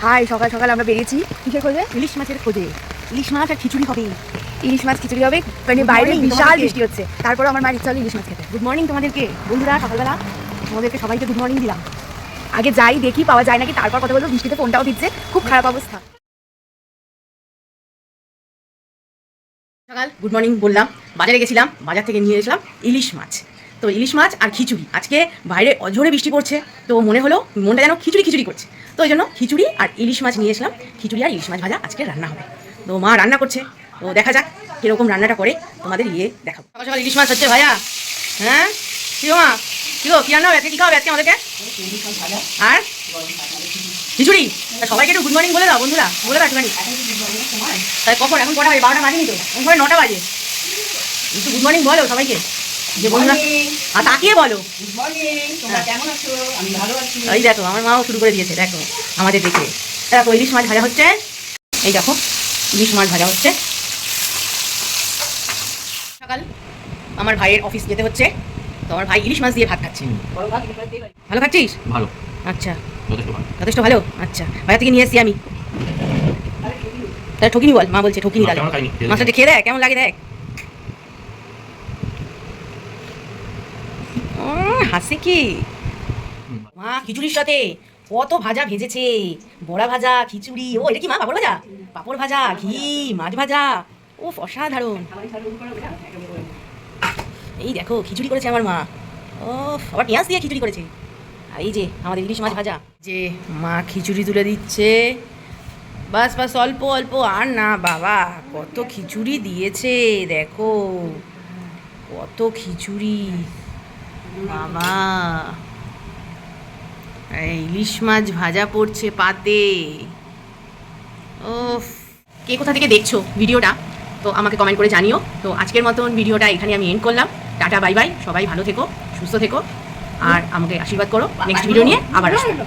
High, সকাল সকাল আমরা বেরিয়েছি কিসের খোঁজে? ইলিশ মাছের খোঁজে। ইলিশ মাছ আর খিচুড়ি হবে। ইলিশ মাছ খিচুড়ি হবে, মানে বাইরে বিশাল বৃষ্টি হচ্ছে, তারপর আমার মার ইচ্ছা হলো ইলিশ মাছ খেতে। গুড মর্নিং তোমাদেরকে বন্ধুরা, সকালবেলা তোমাদেরকে সবাইকে গুড মর্নিং দিলাম। আগে যাই দেখি পাওয়া যায় নাকি, তারপর কথা বলবো। বৃষ্টিতে ফোনটাও দিচ্ছে, খুব খারাপ অবস্থা। সকাল গুড মর্নিং বললাম, বাজারে গেছিলাম, বাজার থেকে নিয়ে এসলাম ইলিশ মাছ। তো ইলিশ মাছ আর খিচুড়ি, আজকে বাইরে অঝোরে বৃষ্টি পড়ছে, তো মনে হলো মনটা যেন খিচুড়ি খিচুড়ি করছে, তো ওই জন্য খিচুড়ি আর ইলিশ মাছ নিয়ে এসলাম। খিচুড়ি আর ইলিশ মাছ ভাজা আজকে রান্না হবে। তো মা রান্না করছে, তো দেখা যাক কীরকম রান্নাটা করে তোমাদের দেখাবো। সকাল সকাল ইলিশ মাছ হচ্ছে ভাজা। হ্যাঁ কি গো মা, কি গো কি রান্না হবে আজকে? কী খাবে আজকে আমাদেরকে? আর খিচুড়ি। সবাইকে একটু গুড মর্নিং বলে দাও বন্ধুরা, বলে দাও একটুখানি। তাই কখন? এখন কটা বাজে? 12টা বাজেনি তো, এখন ঘরে 9টা বাজে। একটু গুড মর্নিং বলো সবাইকে, যে বন্ধুরা আর তাকিয়ে বলো। এই দেখো আমার মাও শুরু করে দিয়েছে, দেখো আমাদের দেখে। দেখো ইলিশ মাছ ভাজা হচ্ছে, এই দেখো ইলিশ মাছ ভাজা হচ্ছে। সকাল আমার ভাইয়ের অফিস যেতে হচ্ছে, তো আমার ভাই ইলিশ মাছ দিয়ে ভাত খাচ্ছে। ভালো খাচ্ছিস? ভালো, আচ্ছা, যথেষ্ট ভালো। যথেষ্ট ভালো। আচ্ছা, বাজার থেকে নিয়ে এসছি আমি। তাহলে ঠকিনি বল, মা বলছে ঠকিনি। তাহলে মাছটা খেয়ে দেখ কেমন লাগে, দেখ। হাসি কি মা, খিচুড়ির সাথে কত ভাজা ভেজেছে, বড়া ভাজা, খিচুড়ি। ও এটা কি মা, পাপড় ভাজা? পাপড় ভাজা, ঘি, মাছ ভাজা। উফ অসাধারণ। এই দেখো খিচুড়ি করেছে আমার মা। ও আবার পেঁয়াজ দিয়ে খিচুড়ি করেছে। আর এই যে আমাদের ইলিশ মাছ ভাজা, যে মা খিচুড়ি তুলে দিচ্ছে। বাস বাস, অল্প অল্প আর না বাবা, কত খিচুড়ি দিয়েছে দেখো, কত খিচুড়ি বাবা। ইলিশ মাছ ভাজা পড়ছে পাতে। ও কে কোথা থেকে দেখছো ভিডিওটা, তো আমাকে কমেন্ট করে জানিও। তো আজকের মতন ভিডিওটা এখানে আমি এন্ড করলাম। টাটা বাই বাই, সবাই ভালো থেকো, সুস্থ থেকো, আর আমাকে আশীর্বাদ করো। নেক্সট ভিডিও নিয়ে আবার আসবো।